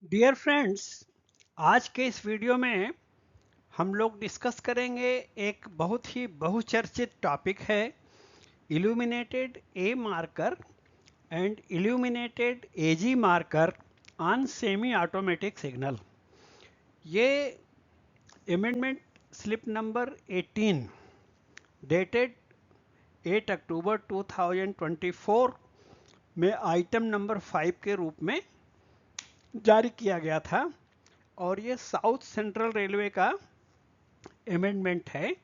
Dear friends, आज के इस वीडियो में हम लोग डिस्कस करेंगे। एक बहुत ही बहुचर्चित टॉपिक है illuminated A marker and illuminated AG marker on semi automatic signal. ये अमेंडमेंट स्लिप नंबर 18 डेटेड 8 अक्टूबर 2024 में आइटम नंबर 5 के रूप में जारी किया गया था और ये साउथ सेंट्रल रेलवे का अमेंडमेंट है।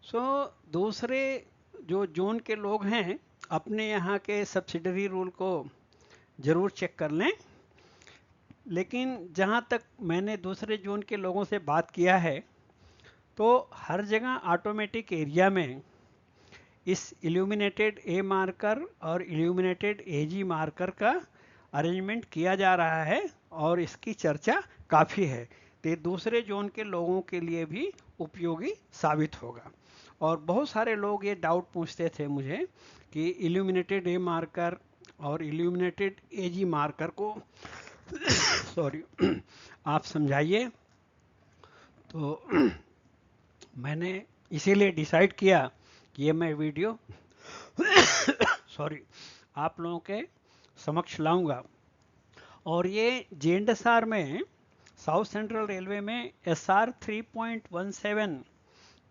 सो दूसरे जो जोन के लोग हैं अपने यहाँ के सब्सिडरी रूल को ज़रूर चेक कर लें। लेकिन जहाँ तक मैंने दूसरे जोन के लोगों से बात किया है तो हर जगह ऑटोमेटिक एरिया में इस इल्यूमिनेटेड ए मार्कर और इल्यूमिनेटेड एजी मार्कर का अरेंजमेंट किया जा रहा है और इसकी चर्चा काफ़ी है। तो ये दूसरे जोन के लोगों के लिए भी उपयोगी साबित होगा। और बहुत सारे लोग ये डाउट पूछते थे मुझे कि इल्यूमिनेटेड ए मार्कर और इल्यूमिनेटेड एजी मार्कर को सॉरी आप समझाइए। तो मैंने इसीलिए डिसाइड किया कि ये मैं वीडियो सॉरी आप लोगों के समक्ष लाऊंगा। और ये जेएनडीएसआर में साउथ सेंट्रल रेलवे में एसआर 3.17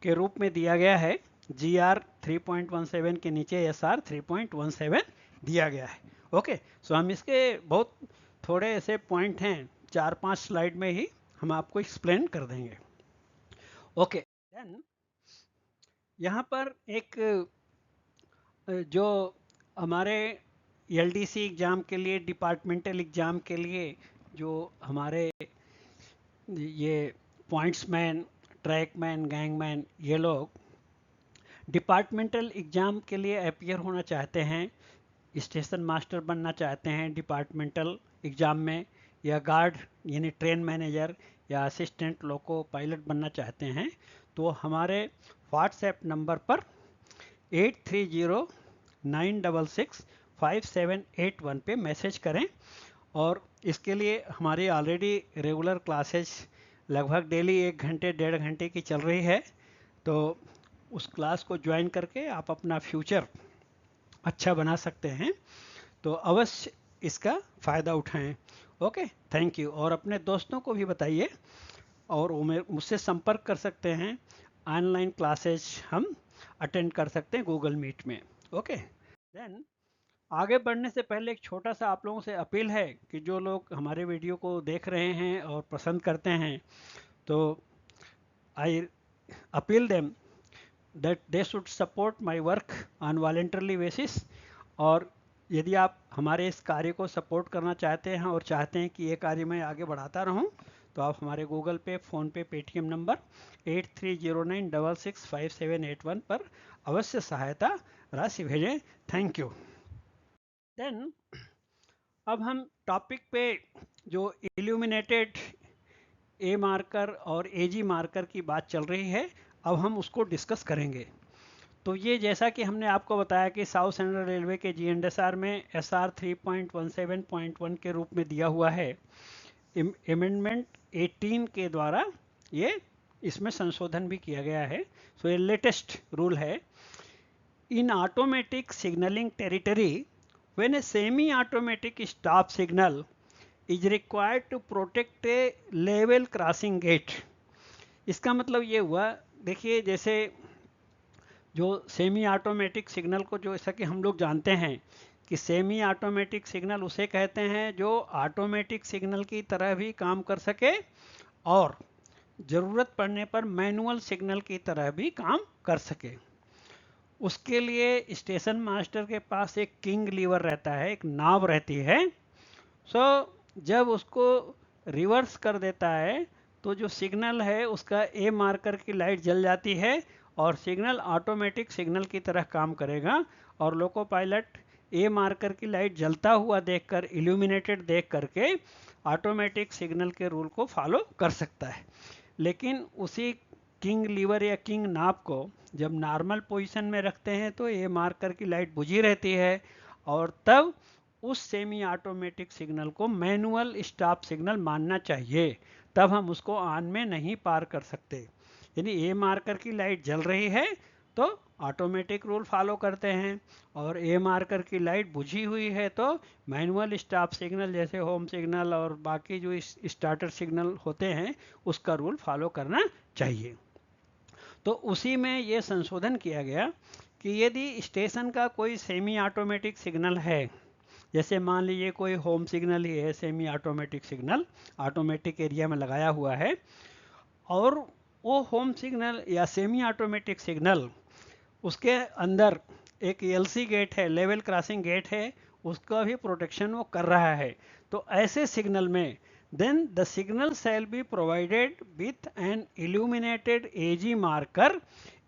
के रूप में दिया गया है। जीआर 3.17 के नीचे एसआर 3.17 दिया गया है। ओके, सो हम इसके बहुत थोड़े ऐसे पॉइंट हैं, 4-5 स्लाइड में ही हम आपको एक्सप्लेन कर देंगे। ओके, देन यहाँ पर एक जो हमारे एलडीसी एग्ज़ाम के लिए, डिपार्टमेंटल एग्ज़ाम के लिए जो हमारे ये पॉइंट्समैन, ट्रैकमैन, गैंगमैन, ये लोग डिपार्टमेंटल एग्ज़ाम के लिए अपीयर होना चाहते हैं, स्टेशन मास्टर बनना चाहते हैं डिपार्टमेंटल एग्ज़ाम में, या गार्ड यानी ट्रेन मैनेजर या असिस्टेंट लोको पायलट बनना चाहते हैं, तो हमारे व्हाट्सएप नंबर पर 8309665781 पे मैसेज करें। और इसके लिए हमारी ऑलरेडी रेगुलर क्लासेस लगभग डेली 1 घंटे 1.5 घंटे की चल रही है। तो उस क्लास को ज्वाइन करके आप अपना फ्यूचर अच्छा बना सकते हैं। तो अवश्य इसका फ़ायदा उठाएं। Okay, thank you. और अपने दोस्तों को भी बताइए और वो मुझसे संपर्क कर सकते हैं। ऑनलाइन क्लासेस हम अटेंड कर सकते हैं गूगल मीट में। ओके, देन आगे बढ़ने से पहले एक छोटा सा आप लोगों से अपील है कि जो लोग हमारे वीडियो को देख रहे हैं और पसंद करते हैं, तो I appeal them that they should support my work on voluntarily basis. और यदि आप हमारे इस कार्य को सपोर्ट करना चाहते हैं और चाहते हैं कि ये कार्य मैं आगे बढ़ाता रहूं, तो आप हमारे गूगल पे, फ़ोन पे, पेटीएम नंबर 8309665781 पर अवश्य सहायता राशि भेजें। Thank you. देन अब हम टॉपिक पे, जो इल्यूमिनेटेड ए मार्कर और एजी मार्कर की बात चल रही है, अब हम उसको डिस्कस करेंगे। तो ये जैसा कि हमने आपको बताया कि साउथ सेंट्रल रेलवे के जीएनडीएसआर में एसआर 3.17.1 के रूप में दिया हुआ है। अमेंडमेंट 18 के द्वारा ये इसमें संशोधन भी किया गया है। सो ये लेटेस्ट रूल है। इन automatic signalling territory, when a semi-automatic stop signal is required to protect a level crossing gate। इसका मतलब ये हुआ, देखिए जैसे जो सेमी ऑटोमेटिक सिग्नल को, जो ऐसा कि हम लोग जानते हैं कि सेमी ऑटोमेटिक सिग्नल उसे कहते हैं जो ऑटोमेटिक सिग्नल की तरह भी काम कर सके और ज़रूरत पड़ने पर मैनुअल सिग्नल की तरह भी काम कर सके। उसके लिए स्टेशन मास्टर के पास एक किंग लीवर रहता है, एक नाव रहती है। जब उसको रिवर्स कर देता है तो जो सिग्नल है उसका ए मार्कर की लाइट जल जाती है और सिग्नल ऑटोमेटिक सिग्नल की तरह काम करेगा। और लोको पायलट ए मार्कर की लाइट जलता हुआ देखकर, इल्यूमिनेटेड देख करके ऑटोमेटिक सिग्नल के रूल को फॉलो कर सकता है। लेकिन उसी किंग लीवर या किंग नाब को जब नॉर्मल पोजीशन में रखते हैं तो ए मार्कर की लाइट बुझी रहती है और तब उस सेमी ऑटोमेटिक सिग्नल को मैनुअल स्टॉप सिग्नल मानना चाहिए, तब हम उसको ऑन में नहीं पार कर सकते। यानी ए मार्कर की लाइट जल रही है तो ऑटोमेटिक रूल फॉलो करते हैं, और ए मार्कर की लाइट बुझी हुई है तो मैनुअल स्टॉप सिग्नल जैसे होम सिग्नल और बाकी जो स्टार्टर सिग्नल होते हैं उसका रूल फॉलो करना चाहिए। तो उसी में ये संशोधन किया गया कि यदि स्टेशन का कोई सेमी ऑटोमेटिक सिग्नल है, जैसे मान लीजिए कोई होम सिग्नल ही है, semi automatic signal automatic area में लगाया हुआ है, और वो होम सिग्नल या सेमी ऑटोमेटिक सिग्नल उसके अंदर एक एलसी गेट है, लेवल क्रॉसिंग गेट है, उसका भी प्रोटेक्शन वो कर रहा है, तो ऐसे सिग्नल में then the signal shall be provided with an illuminated AG marker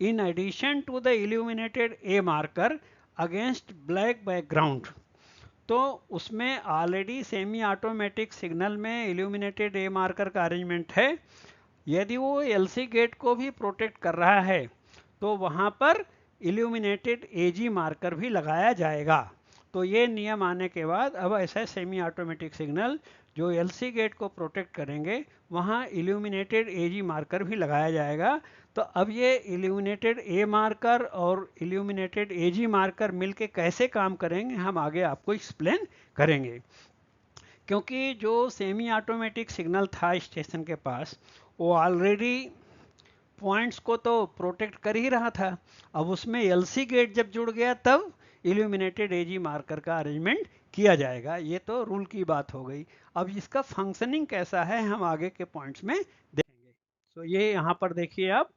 in addition to the illuminated A marker against black background। तो उसमें ऑलरेडी सेमी ऑटोमेटिक सिग्नल में इल्यूमिनेटेड ए मार्कर का अरेंजमेंट है। यदि वो एलसी गेट को भी प्रोटेक्ट कर रहा है तो वहाँ पर इल्यूमिनेटेड एजी मार्कर भी लगाया जाएगा। तो ये नियम आने के बाद अब ऐसा सेमी ऑटोमेटिक सिग्नल जो एलसी गेट को प्रोटेक्ट करेंगे वहाँ इल्यूमिनेटेड एजी मार्कर भी लगाया जाएगा। तो अब ये इल्यूमिनेटेड ए मार्कर और इल्यूमिनेटेड एजी मार्कर मिलके कैसे काम करेंगे हम आगे आपको एक्सप्लेन करेंगे, क्योंकि जो सेमी ऑटोमेटिक सिग्नल था स्टेशन के पास वो ऑलरेडी पॉइंट्स को तो प्रोटेक्ट कर ही रहा था। अब उसमें एलसी गेट जब जुड़ गया तब इल्यूमिनेटेड एजी मार्कर का अरेंजमेंट किया जाएगा। ये तो रूल की बात हो गई। अब इसका फंक्शनिंग कैसा है हम आगे के पॉइंट्स में देखेंगे। तो ये यहाँ पर देखिए आप,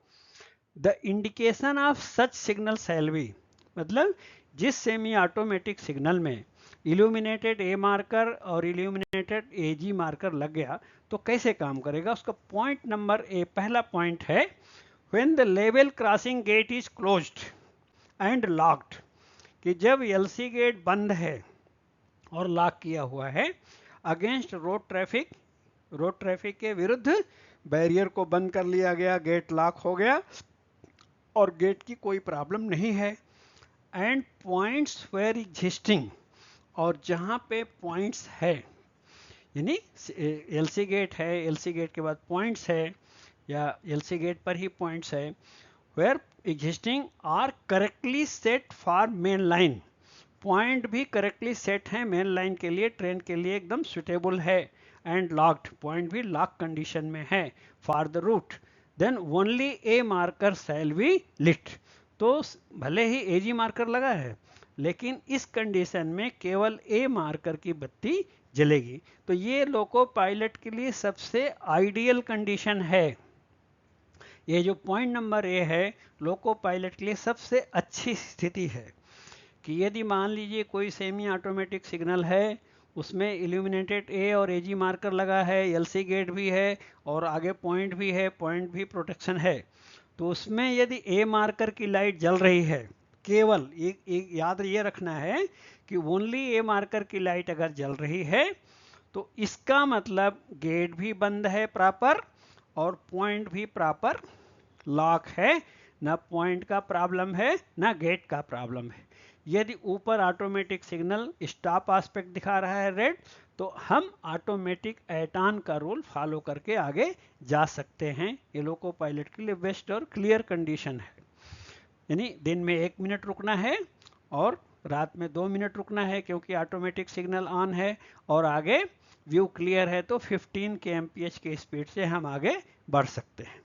the indication of such signal shall be, मतलब जिस सेमी ऑटोमेटिक सिग्नल में इल्यूमिनेटेड ए मार्कर और इल्यूमिनेटेड एजी मार्कर लग गया तो कैसे काम करेगा, उसका पॉइंट नंबर ए पहला पॉइंट है when the level crossing gate is closed and locked, कि जब एलसी गेट बंद है और लॉक किया हुआ है अगेंस्ट रोड ट्रैफिक के विरुद्ध बैरियर को बंद कर लिया गया, गेट लॉक हो गया और गेट की कोई प्रॉब्लम नहीं है, एंड पॉइंट्स वेयर एग्जिस्टिंग, और जहां पे पॉइंट्स है यानी एलसी गेट है, एलसी गेट के बाद पॉइंट्स है या एलसी गेट पर ही पॉइंट्स है, where existing are correctly set for main line, point भी करेक्टली सेट है मेन लाइन के लिए, ट्रेन के लिए एकदम सुटेबल है, एंड लॉक्ड, पॉइंट भी लॉक कंडीशन में है for the route, then only A marker shall be lit. तो भले ही एजी मार्कर लगा है लेकिन इस कंडीशन में केवल ए मार्कर की बत्ती जलेगी। तो ये लोको पायलट के लिए सबसे आइडियल कंडीशन है। ये जो पॉइंट नंबर ए है लोको पायलट के लिए सबसे अच्छी स्थिति है कि यदि मान लीजिए कोई सेमी ऑटोमेटिक सिग्नल है, उसमें इल्यूमिनेटेड ए और एजी मार्कर लगा है, एलसी गेट भी है और आगे पॉइंट भी है, पॉइंट भी प्रोटेक्शन है, तो उसमें यदि ए मार्कर की लाइट जल रही है, केवल एक याद ये रखना है कि ओनली ए मार्कर की लाइट अगर जल रही है तो इसका मतलब गेट भी बंद है प्रॉपर और पॉइंट भी प्रॉपर लॉक है, ना पॉइंट का प्रॉब्लम है ना गेट का प्रॉब्लम है। यदि ऊपर ऑटोमेटिक सिग्नल स्टॉप एस्पेक्ट दिखा रहा है रेड, तो हम ऑटोमेटिक एटान का रूल फॉलो करके आगे जा सकते हैं। ये लोको पायलट के लिए बेस्ट और क्लियर कंडीशन है। यानी दिन में 1 मिनट रुकना है और रात में 2 मिनट रुकना है क्योंकि ऑटोमेटिक सिग्नल ऑन है, और आगे व्यू क्लियर है तो 15 kmph की स्पीड से हम आगे बढ़ सकते हैं।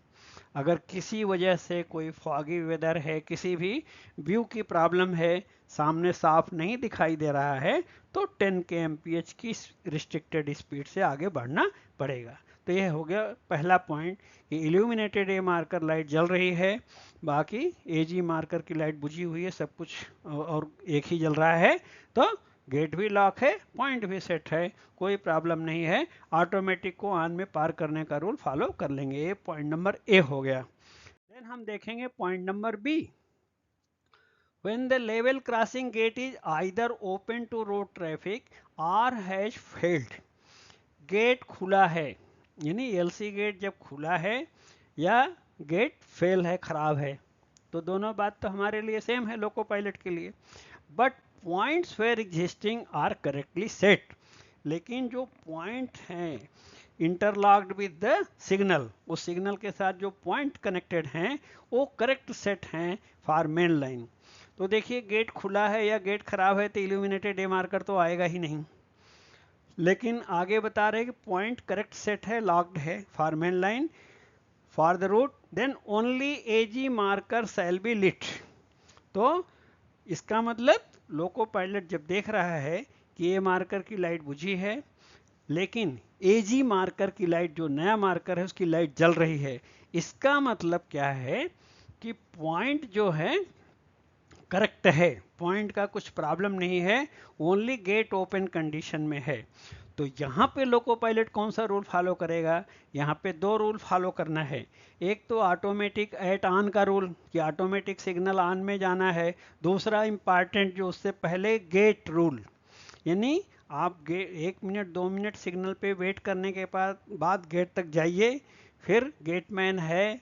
अगर किसी वजह से कोई फॉगी वेदर है, किसी भी व्यू की प्रॉब्लम है, सामने साफ नहीं दिखाई दे रहा है, तो 10 kmph की रिस्ट्रिक्टेड स्पीड से आगे बढ़ना पड़ेगा। तो यह हो गया पहला पॉइंट कि इल्यूमिनेटेड ए मार्कर लाइट जल रही है, बाकी एजी मार्कर की लाइट बुझी हुई है, सब कुछ और एक ही जल रहा है, तो गेट भी लॉक है, पॉइंट भी सेट है, कोई प्रॉब्लम नहीं है, ऑटोमेटिक को ऑन में पार करने का रूल फॉलो कर लेंगे। ये पॉइंट नंबर ए हो गया। देन हम देखेंगे point number B, when the level crossing gate is either open to road traffic or has failed, gate खुला है यानी एलसी गेट जब खुला है या गेट फेल है, खराब है, तो दोनों बात तो हमारे लिए सेम है लोको पायलट के लिए, but points where existing are correctly set, लेकिन जो पॉइंट हैं इंटरलॉक्ड विद द सिग्नल, उस सिग्नल के साथ जो पॉइंट कनेक्टेड हैं वो करेक्ट सेट हैं फॉर मेन लाइन। तो देखिए गेट खुला है या गेट खराब है तो इल्यूमिनेटेड ए मार्कर तो आएगा ही नहीं, लेकिन आगे बता रहे हैं कि पॉइंट करेक्ट सेट है, लॉक्ड है for main line for the route, then only AG marker shall be lit. तो इसका मतलब लोको पायलट जब देख रहा है कि ए मार्कर की लाइट बुझी है लेकिन एजी मार्कर की लाइट, जो नया मार्कर है उसकी लाइट जल रही है, इसका मतलब क्या है कि पॉइंट जो है करेक्ट है, पॉइंट का कुछ प्रॉब्लम नहीं है, ओनली गेट ओपन कंडीशन में है। तो यहाँ पे लोको पायलट कौन सा रूल फॉलो करेगा, यहाँ पे दो रूल फॉलो करना है। एक तो ऑटोमेटिक एट ऑन का रूल कि ऑटोमेटिक सिग्नल ऑन में जाना है, दूसरा इंपॉर्टेंट जो उससे पहले गेट रूल, यानी आप 1 मिनट 2 मिनट सिग्नल पे वेट करने के बाद गेट तक जाइए, फिर गेटमैन है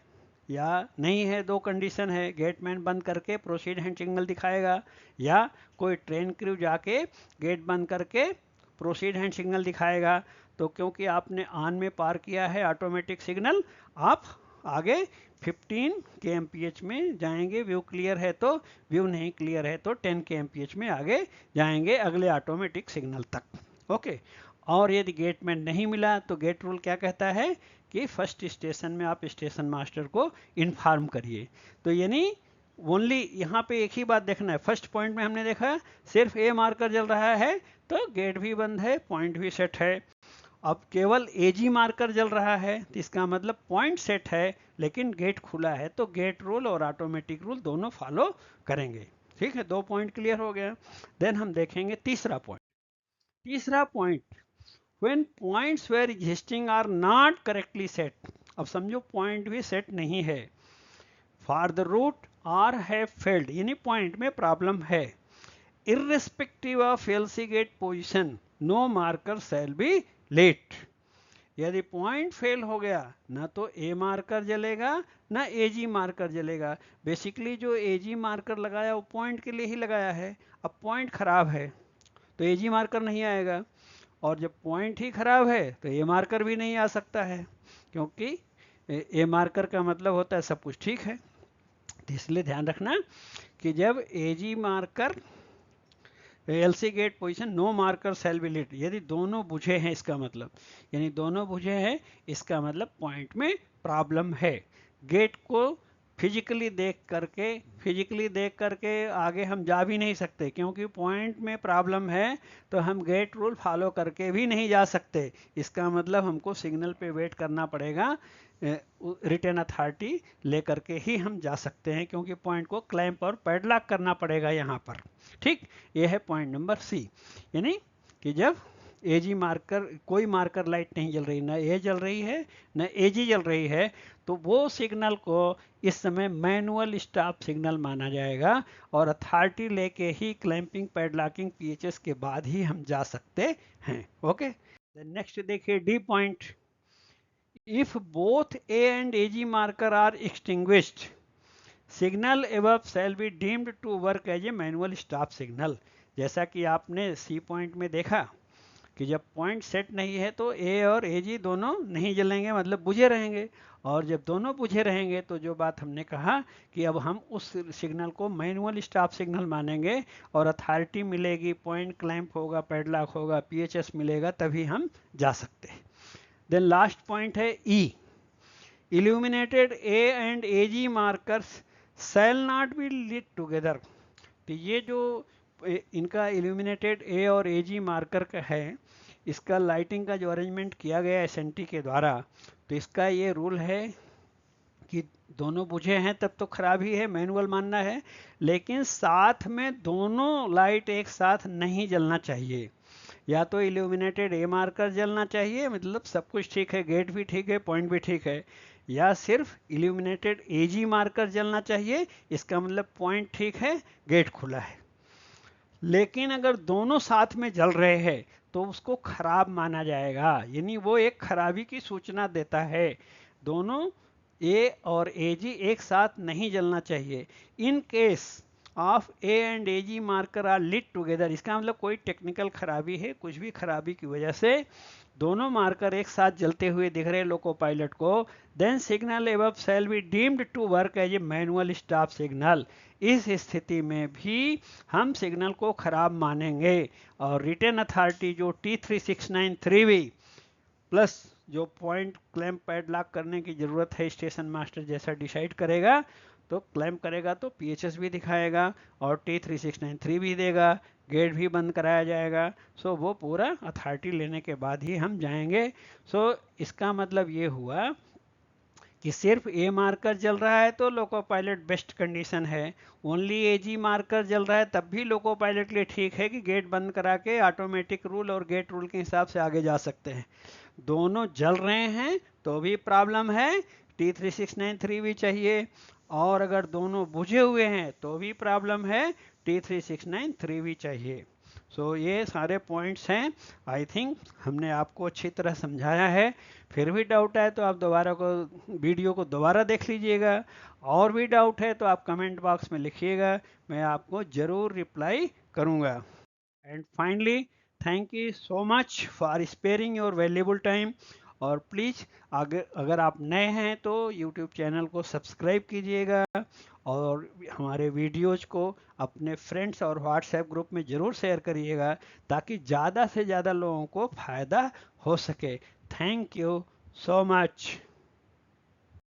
या नहीं है, दो कंडीशन है, गेटमैन बंद करके प्रोसीड हैंड सिग्नल दिखाएगा या कोई ट्रेन क्रू जाके गेट बंद करके प्रोसीड हैंड सिग्नल दिखाएगा। तो क्योंकि आपने ऑन में पार किया है ऑटोमेटिक सिग्नल, आप आगे 15 kmph में जाएंगे, व्यू क्लियर है तो, व्यू नहीं क्लियर है तो 10 kmph में आगे जाएंगे अगले ऑटोमेटिक सिग्नल तक। ओके, और यदि गेटमैन नहीं मिला तो गेट रूल क्या कहता है कि फर्स्ट स्टेशन में आप स्टेशन मास्टर को इन्फॉर्म करिए। तो यानी ओनली यहाँ पे एक ही बात देखना है, फर्स्ट पॉइंट में हमने देखा सिर्फ ए मार्कर जल रहा है तो गेट भी बंद है, पॉइंट भी सेट है। अब केवल एजी मार्कर जल रहा है तो इसका मतलब पॉइंट सेट है लेकिन गेट खुला है, तो गेट रूल और ऑटोमेटिक रूल दोनों फॉलो करेंगे। ठीक है, 2 पॉइंट क्लियर हो गया। देन हम देखेंगे तीसरा पॉइंट। तीसरा point, when points where existing are not correctly set. अब समझो पॉइंट भी सेट नहीं है, for the route are have failed, यानी पॉइंट में प्रॉब्लम है, irrespective of LC gate position no marker shall be lit। यदि पॉइंट फेल हो गया ना तो ए मार्कर जलेगा ना एजी मार्कर जलेगा। बेसिकली जो एजी मार्कर लगाया वो पॉइंट के लिए ही लगाया है, अब पॉइंट खराब है तो एजी मार्कर नहीं आएगा, और जब पॉइंट ही खराब है तो ए मार्कर भी नहीं आ सकता है, क्योंकि ए मार्कर का मतलब होता है सब कुछ ठीक है। तो इसलिए ध्यान रखना कि जब AG marker LC gate position no marker shall be lit, यदि दोनों बुझे हैं इसका मतलब, यानी दोनों बुझे हैं इसका मतलब पॉइंट में प्रॉब्लम है। गेट को फिजिकली देख करके आगे हम जा भी नहीं सकते, क्योंकि पॉइंट में प्रॉब्लम है तो हम गेट रूल फॉलो करके भी नहीं जा सकते। इसका मतलब हमको सिग्नल पे वेट करना पड़ेगा, रिटर्न अथॉरिटी लेकर के ही हम जा सकते हैं, क्योंकि पॉइंट को क्लैंप और पैडलॉक करना पड़ेगा यहाँ पर। ठीक, ये है पॉइंट नंबर सी, यानी कि जब एजी मार्कर, कोई मार्कर लाइट नहीं जल रही, ना ए जल रही है ना एजी जल रही है, तो वो सिग्नल को इस समय मैनुअल स्टॉप सिग्नल माना जाएगा और अथॉरिटी लेके ही क्लैंपिंग पैडलॉकिंग पीएचएस के बाद ही हम जा सकते हैं। ओके, नेक्स्ट देखिए D point, if both A and AG marker are extinguished signal above shall be deemed to work as a manual stop signal. जैसा कि आपने सी पॉइंट में देखा कि जब पॉइंट सेट नहीं है तो ए और एजी दोनों नहीं जलेंगे, मतलब बुझे रहेंगे, और जब दोनों बुझे रहेंगे तो जो बात हमने कहा कि अब हम उस सिग्नल को मैनुअल स्टॉप सिग्नल मानेंगे और अथॉरिटी मिलेगी, पॉइंट क्लैंप होगा, पैडलॉक होगा, पीएचएस मिलेगा, तभी हम जा सकते हैं। देन लास्ट पॉइंट है E, illuminated A and AG markers shall not be lit together. तो ये जो इनका इल्यूमिनेटेड ए और एजी मार्कर का है, इसका लाइटिंग का जो अरेंजमेंट किया गया है एसएनटी के द्वारा, तो इसका ये रूल है कि दोनों बुझे हैं तब तो खराब ही है, मैनुअल मानना है, लेकिन साथ में दोनों लाइट एक साथ नहीं जलना चाहिए। या तो इल्यूमिनेटेड ए मार्कर जलना चाहिए, मतलब सब कुछ ठीक है, गेट भी ठीक है, पॉइंट भी ठीक है, या सिर्फ इल्यूमिनेटेड एजी मार्कर जलना चाहिए, इसका मतलब पॉइंट ठीक है, गेट खुला है। लेकिन अगर दोनों साथ में जल रहे हैं तो उसको खराब माना जाएगा, यानी वो एक खराबी की सूचना देता है। दोनों ए और एजी एक साथ नहीं जलना चाहिए। In case of A and A G marker are lit together, इसका मतलब कोई टेक्निकल खराबी है, कुछ भी खराबी की वजह से दोनों मार्कर एक साथ जलते हुए दिख रहे लोको पायलट को, then signal above shall be deemed to work as a manual stop signal, इस स्थिति में भी हम सिग्नल को खराब मानेंगे। और रिटेन अथॉरिटी जो T3693V प्लस जो पॉइंट क्लैंप पैडलॉक करने की जरूरत है स्टेशन मास्टर जैसा डिसाइड करेगा, तो क्लैंप करेगा तो पीएचएस भी दिखाएगा और T3693 भी देगा, गेट भी बंद कराया जाएगा। सो वो पूरा अथॉरिटी लेने के बाद ही हम जाएंगे। सो इसका मतलब ये हुआ कि सिर्फ ए मार्कर जल रहा है तो लोको पायलट बेस्ट कंडीशन है, ओनली ए जी मार्कर जल रहा है तब भी लोको पायलट के लिए ठीक है कि गेट बंद करा के ऑटोमेटिक रूल और गेट रूल के हिसाब से आगे जा सकते हैं। दोनों जल रहे हैं तो भी प्रॉब्लम है, T3693 भी चाहिए, और अगर दोनों बुझे हुए हैं तो भी प्रॉब्लम है, T3693 भी चाहिए। सो ये सारे पॉइंट्स हैं। आई थिंक हमने आपको अच्छी तरह समझाया है। फिर भी डाउट है तो आप दोबारा को वीडियो को दोबारा देख लीजिएगा, और भी डाउट है तो आप कमेंट बॉक्स में लिखिएगा, मैं आपको ज़रूर रिप्लाई करूँगा। And finally thank you so much for sparing your valuable time. और प्लीज़ अगर आप नए हैं तो यूट्यूब चैनल को सब्सक्राइब कीजिएगा और हमारे वीडियोज को अपने फ्रेंड्स और व्हाट्सएप ग्रुप में ज़रूर शेयर करिएगा ताकि ज़्यादा से ज़्यादा लोगों को फ़ायदा हो सके। Thank you so much.